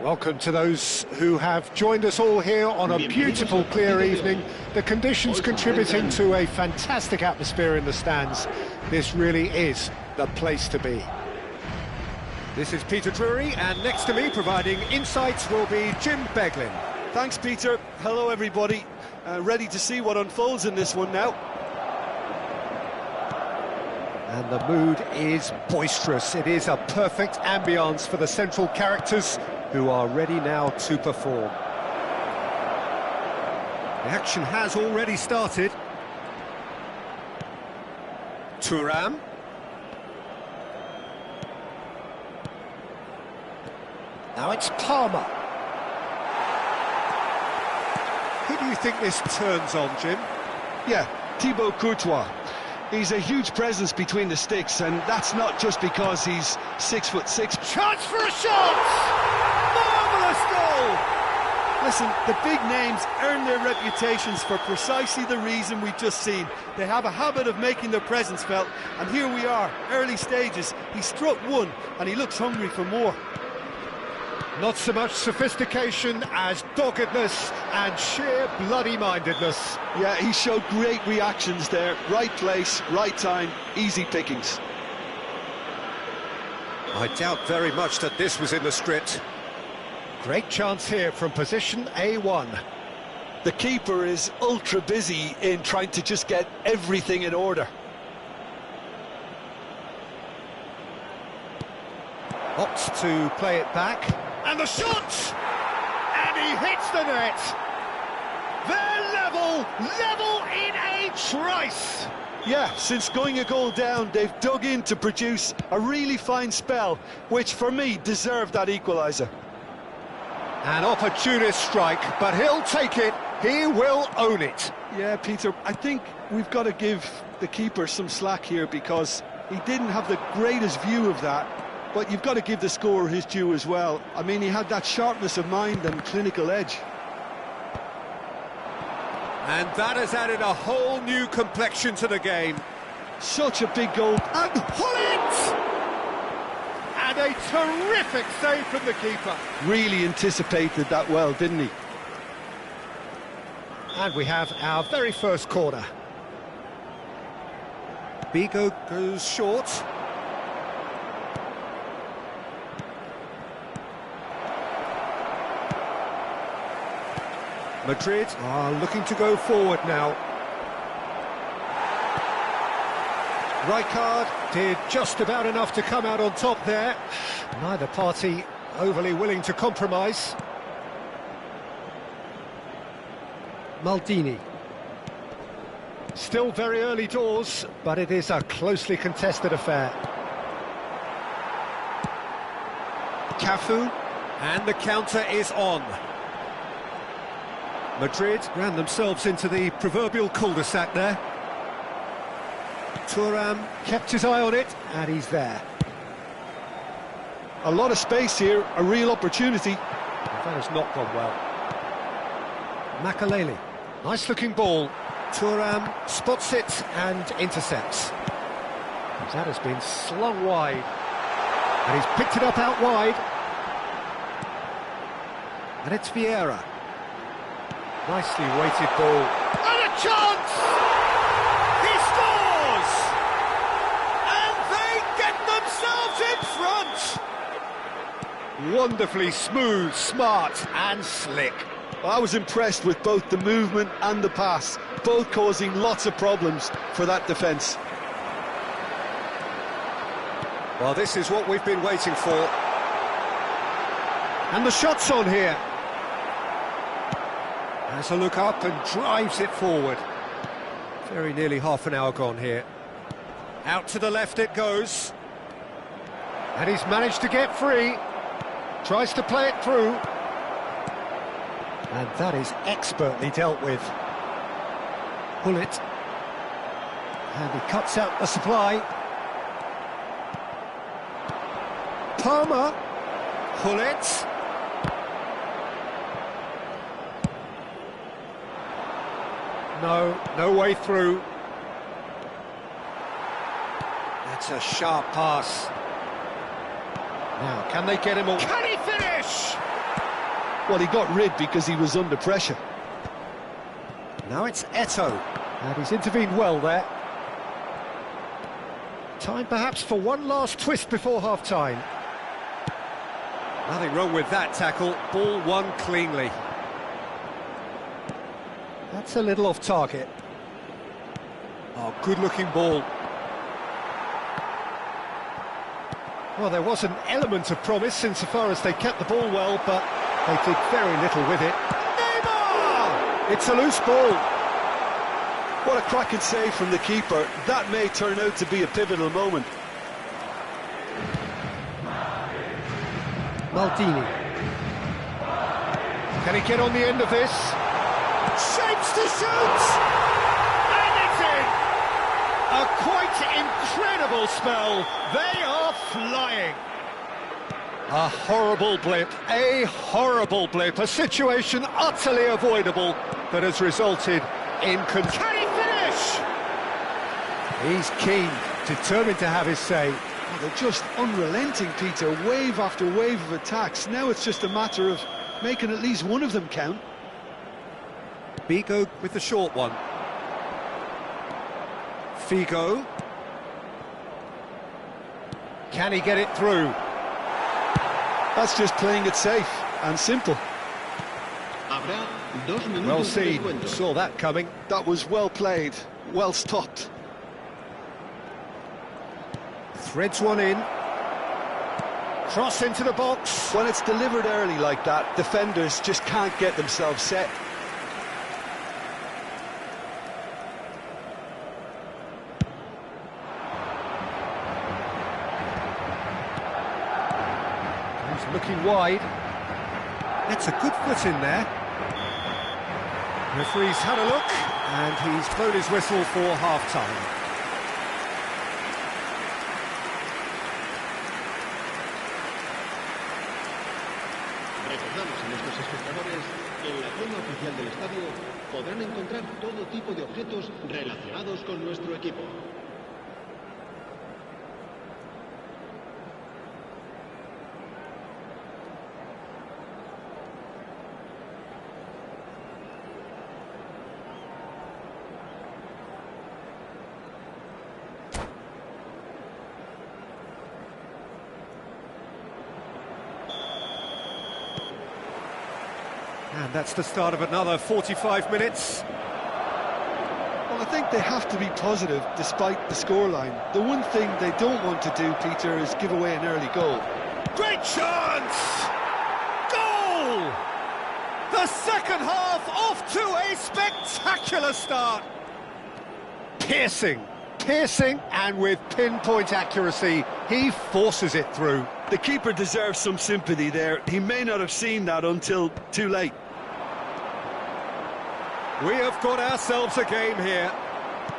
Welcome to those who have joined us all here on a beautiful, clear evening. The conditions contributing to a fantastic atmosphere in the stands. This really is the place to be. This is Peter Drury, and next to me providing insights will be Jim Beglin. Thanks, Peter. Hello, everybody. Ready to see what unfolds in this one now. And the mood is boisterous. It is a perfect ambience for the central characters who are ready now to perform. The action has already started. Thuram. Now it's Palmer. Who do you think this turns on, Jim? Yeah, Thibaut Courtois. He's a huge presence between the sticks, and that's not just because he's 6'6". Chance for a shot! Marvellous goal! Listen, the big names earn their reputations for precisely the reason we've just seen. They have a habit of making their presence felt, and here we are, early stages. He struck one, and he looks hungry for more. Not so much sophistication as doggedness and sheer bloody-mindedness. Yeah, he showed great reactions there. Right place, right time, easy pickings. I doubt very much that this was in the script. Great chance here from position A1. The keeper is ultra busy in trying to just get everything in order. Opts to play it back. And the shot! And he hits the net! They're level in a trice! Yeah, since going a goal down, they've dug in to produce a really fine spell, which for me deserved that equaliser. An opportunist strike, but he'll take it, he will own it. Yeah, Peter, I think we've got to give the keeper some slack here because he didn't have the greatest view of that. But you've got to give the scorer his due as well. I mean, he had that sharpness of mind and clinical edge. And that has added a whole new complexion to the game. Such a big goal. And Hullet! And a terrific save from the keeper. Really anticipated that well, didn't he? And we have our very first corner. Bigo goes short. Madrid are looking to go forward now. Rijkaard did just about enough to come out on top there. Neither party overly willing to compromise. Maldini. Still very early doors, but it is a closely contested affair. Cafu. And the counter is on. Madrid ran themselves into the proverbial cul-de-sac there. Thuram kept his eye on it, and he's there. A lot of space here, a real opportunity. That has not gone well. Makaleli, nice-looking ball. Thuram spots it and intercepts. That has been slung wide, and he's picked it up out wide. And it's Vieira. Nicely weighted ball. And a chance! He scores! And they get themselves in front! Wonderfully smooth, smart and slick. I was impressed with both the movement and the pass, both causing lots of problems for that defence. Well, this is what we've been waiting for. And the shot's on here. Has a look up and drives it forward. Very nearly half an hour gone here. Out to the left it goes. And he's managed to get free. Tries to play it through. And that is expertly dealt with. Hullet. And he cuts out the supply. Palmer. Hullet. No way through. That's a sharp pass. Now, can they get him all? Can he finish? Well, he got rid because he was under pressure. Now it's Eto'o, and he's intervened well there. Time perhaps for one last twist before half-time. Nothing wrong with that tackle, ball won cleanly. That's a little off target. Oh, good-looking ball. Well, there was an element of promise insofar as they kept the ball well, but they did very little with it. Neymar! It's a loose ball. What a cracking save from the keeper. That may turn out to be a pivotal moment. Maldini. Can he get on the end of this? Shapes to shoot! And it's in! A quite incredible spell. They are flying. A horrible blip, a situation utterly avoidable that has resulted in... Can he finish? He's keen, determined to have his say. Oh, they're just unrelenting, Peter. Wave after wave of attacks. Now it's just a matter of making at least one of them count. Figo with the short one. Figo. Can he get it through? That's just playing it safe and simple. Habrá 2 minutos Well de seen, descuento. saw that coming. That was well played, well stopped. Threads one in. Cross into the box. When it's delivered early like that, defenders just can't get themselves set. He's looking wide. It's a good foot in there. Referee's had a look, and he's blown his whistle for half-time. Recordamos a nuestros espectadores que en la zona oficial del estadio podrán encontrar todo tipo de objetos relacionados con nuestro equipo. And that's the start of another 45 minutes. Well, I think they have to be positive despite the scoreline. The one thing they don't want to do, Peter, is give away an early goal. Great chance! Goal! The second half off to a spectacular start. Piercing, and with pinpoint accuracy, he forces it through. The keeper deserves some sympathy there. He may not have seen that until too late. We have got ourselves a game here.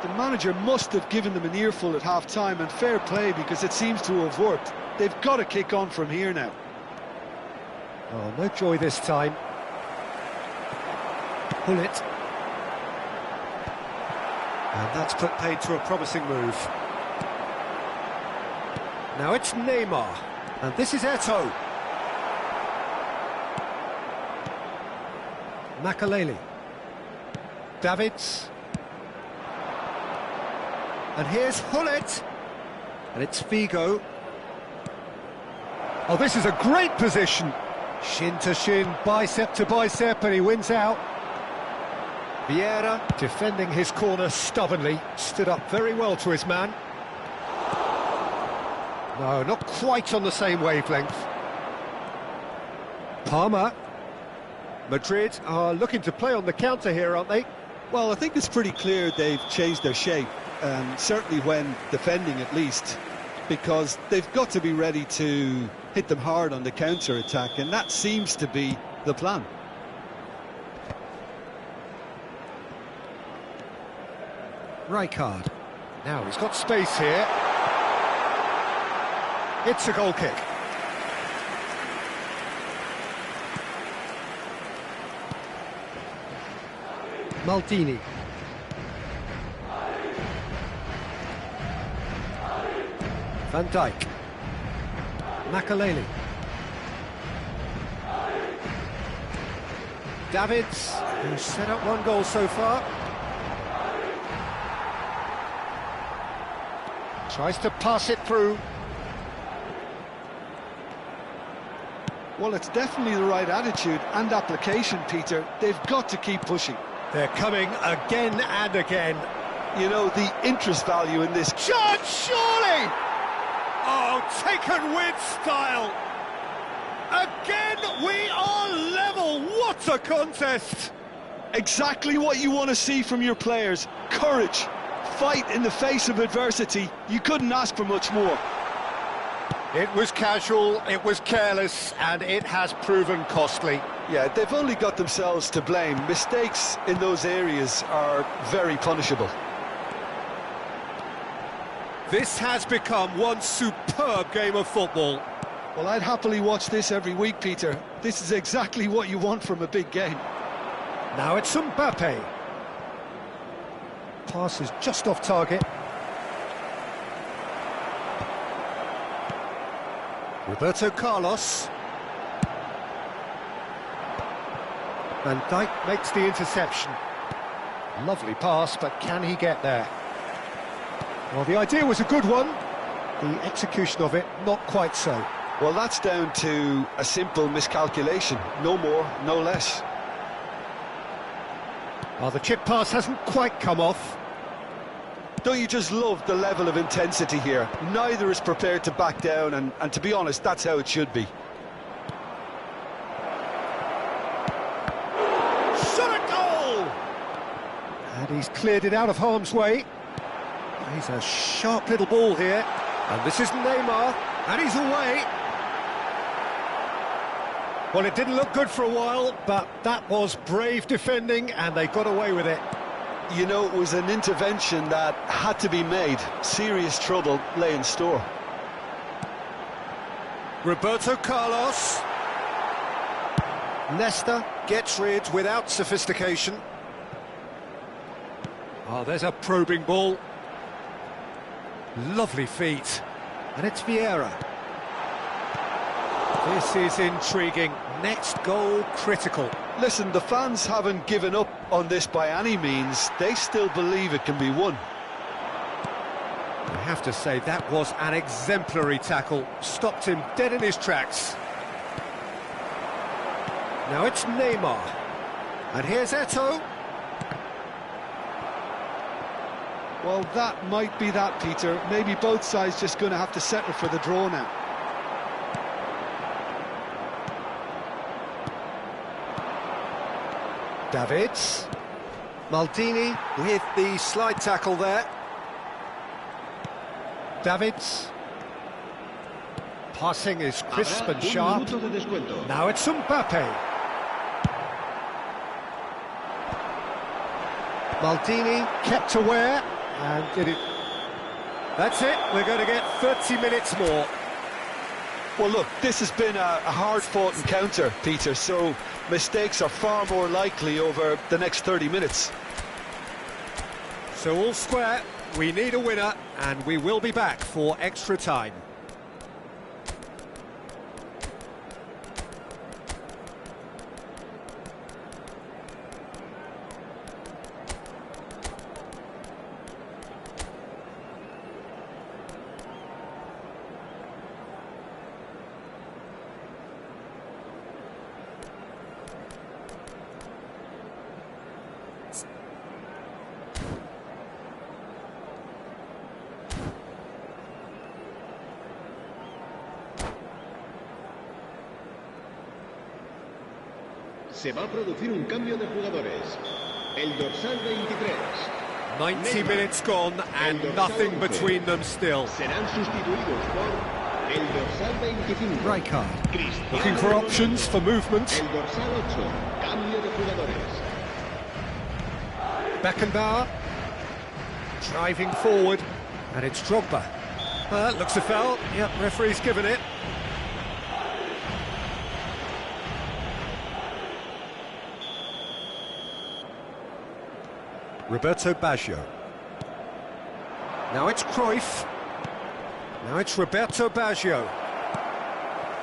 The manager must have given them an earful at half-time, and fair play because it seems to have worked. They've got to kick on from here now. Oh, no joy this time. Pull it. And that's put paid to a promising move. Now it's Neymar. And this is Eto'o. Makaleli. Davids. And here's Hullet. And it's Figo. Oh, this is a great position. Shin to shin, bicep to bicep, and he wins out. Vieira, defending his corner stubbornly, stood up very well to his man. No, not quite on the same wavelength. Palmer. Madrid are looking to play on the counter here, aren't they? Well, I think it's pretty clear they've changed their shape, certainly when defending at least, because they've got to be ready to hit them hard on the counter-attack, and that seems to be the plan. Rijkaard. Now he's got space here. It's a goal kick. Maldini. Van Dijk. Makaleli. Davids, who's set up one goal so far. Tries to pass it through. Well, it's definitely the right attitude and application, Peter. They've got to keep pushing. They're coming again and again. You know, the interest value in this... Chance, surely! Oh, taken with style. Again, we are level. What a contest! Exactly what you want to see from your players. Courage, fight in the face of adversity. You couldn't ask for much more. It was casual, it was careless, and it has proven costly. Yeah, they've only got themselves to blame. Mistakes in those areas are very punishable. This has become one superb game of football. Well, I'd happily watch this every week, Peter. This is exactly what you want from a big game. Now it's Mbappe. Pass is just off target. Roberto Carlos. Van Dijk makes the interception. Lovely pass, but can he get there? Well, the idea was a good one. The execution of it, not quite so. Well, that's down to a simple miscalculation. No more, no less. Well, the chip pass hasn't quite come off. Don't you just love the level of intensity here? Neither is prepared to back down, and to be honest, that's how it should be. Shot at goal! And he's cleared it out of harm's way. He's a sharp little ball here. And this is Neymar, and he's away. Well, it didn't look good for a while, but that was brave defending, and they got away with it. You know, it was an intervention that had to be made. Serious trouble lay in store. Roberto Carlos. Leicester gets rid without sophistication. Oh, there's a probing ball. Lovely feet. And it's Vieira. This is intriguing. Next goal critical. Listen, the fans haven't given up on this by any means. They still believe it can be won. I have to say, that was an exemplary tackle. Stopped him dead in his tracks. Now it's Neymar. And here's Eto'o. Well, that might be that, Peter. Maybe both sides just going to have to settle for the draw now. Davids. Maldini with the slide tackle there. Davids. Passing is crisp and sharp. Now it's Mbappe. Maldini kept aware and did it. That's it, we're going to get 30 minutes more. Well, look, this has been a hard-fought encounter, Peter, so mistakes are far more likely over the next 30 minutes. So all square, we need a winner, and we will be back for extra time. Se va a producir un cambio de jugadores. El dorsal 23. 90 minutes gone and nothing between them still. Serán sustituidos por el dorsal 25. Rijkaard looking for options for movement. El dorsal 8. Cambio de jugadores. Beckenbauer driving forward, and it's Drogba. Looks a foul. Yep, referee's given it. Roberto Baggio. Now it's Cruyff. Now it's Roberto Baggio.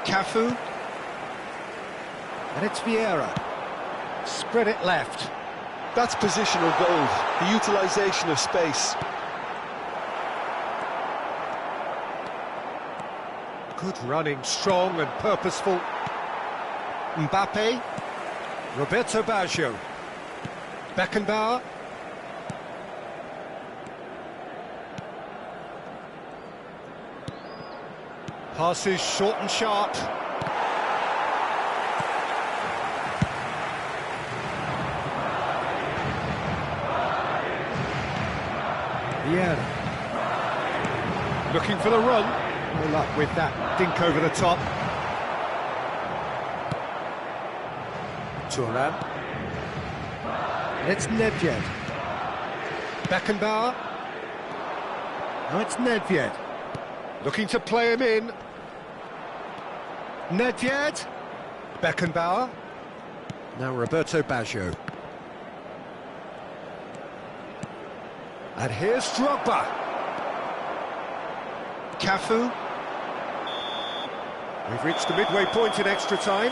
Cafu. And it's Vieira. Spread it left. That's positional gold, the utilisation of space. Good running, strong and purposeful. Mbappe. Roberto Baggio. Beckenbauer. Passes short and sharp. Vieira. Looking for the run. No luck with that dink over the top. Turan. It's Nedved. Beckenbauer. Now it's Nedved. Looking to play him in. Nedved. Beckenbauer. Now Roberto Baggio. And here's Drogba. Cafu. We've reached the midway point in extra time.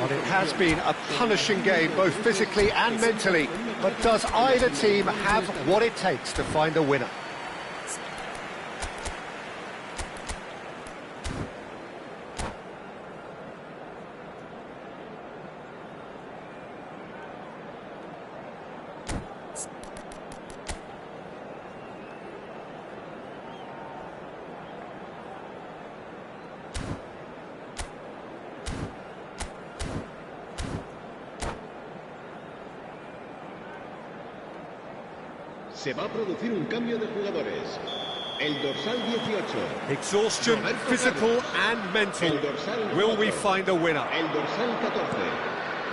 Well, it has been a punishing game, both physically and mentally. But does either team have what it takes to find a winner? Se va a producir un cambio de jugadores. El dorsal 18. Exhaustion, physical and mental. Will we find a winner? El dorsal 14.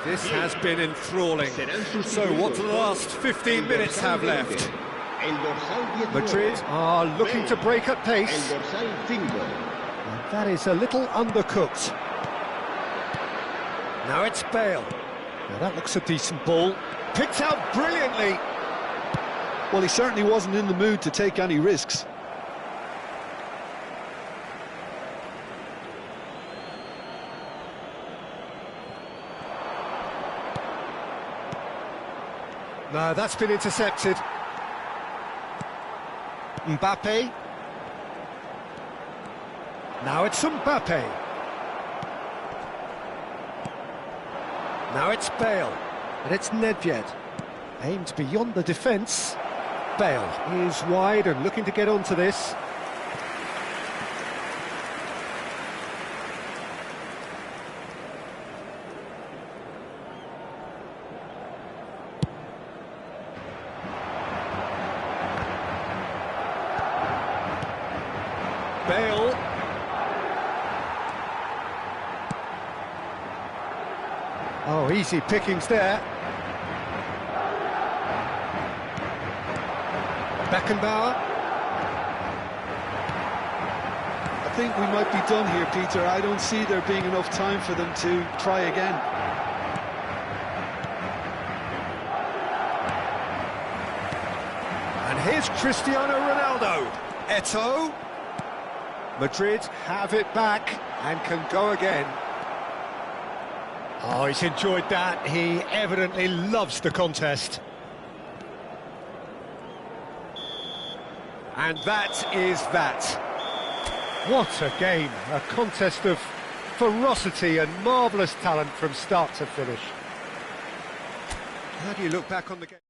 This has been enthralling. So what do the last 15 minutes have left? El dorsal 19. Madrid are looking to break at pace. El dorsal 5. And that is a little undercooked. Now it's Bale. Now that looks a decent ball. Picked out brilliantly. Well, he certainly wasn't in the mood to take any risks. No, that's been intercepted. Mbappe. Now it's Mbappe. Now it's Bale. And it's Nedved. Aimed beyond the defence. Bale is wide and looking to get onto this. Bale. Oh, easy pickings there. Beckenbauer. I think we might be done here, Peter. I don't see there being enough time for them to try again. And here's Cristiano Ronaldo. Eto'o. Madrid have it back and can go again. Oh, he's enjoyed that. He evidently loves the contest. And that is that. What a game. A contest of ferocity and marvellous talent from start to finish. How do you look back on the game?